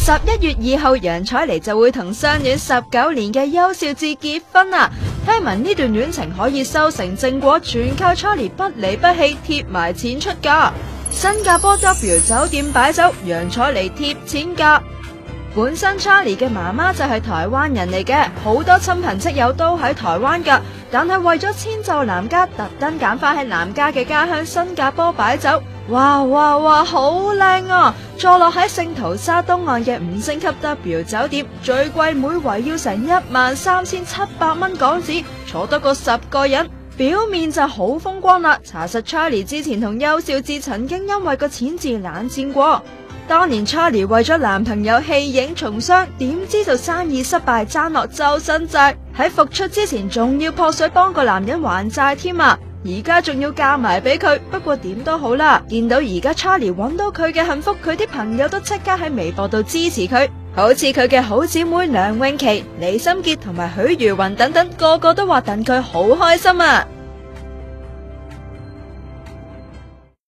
11月2號，楊采妮就會同相戀19年嘅邱少智結婚啦。聽聞呢段戀情可以收成正果，全靠 Charlie 不離不棄貼埋錢出價。新加坡 W 酒店擺酒，楊采妮貼錢價。本身 Charlie 嘅媽媽就係台灣人嚟嘅，好多親朋戚友都喺台灣噶，但係為咗遷就男家，特登揀翻喺男家嘅家鄉新加坡擺酒。哇，好靚啊！坐落喺聖淘沙東岸嘅5星級 W 酒店，最貴每圍要成13700蚊港紙，坐得個10個人。表面就好風光啦，查實 Charlie 之前同邱少智曾經因為個錢字冷戰過。當年 Charlie 為咗男朋友棄影從商，點知就生意失敗，爭落周身債，喺復出之前仲要撲水幫個男人還債添啊！而家仲要嫁埋俾佢。不過點都好啦，見到而家 Charlie 揾到佢嘅幸福，佢啲朋友都即刻喺微博度支持佢，好似佢嘅好姊妹梁詠琪、李心潔同埋許茹芸等等，個個都話戥佢好開心啊！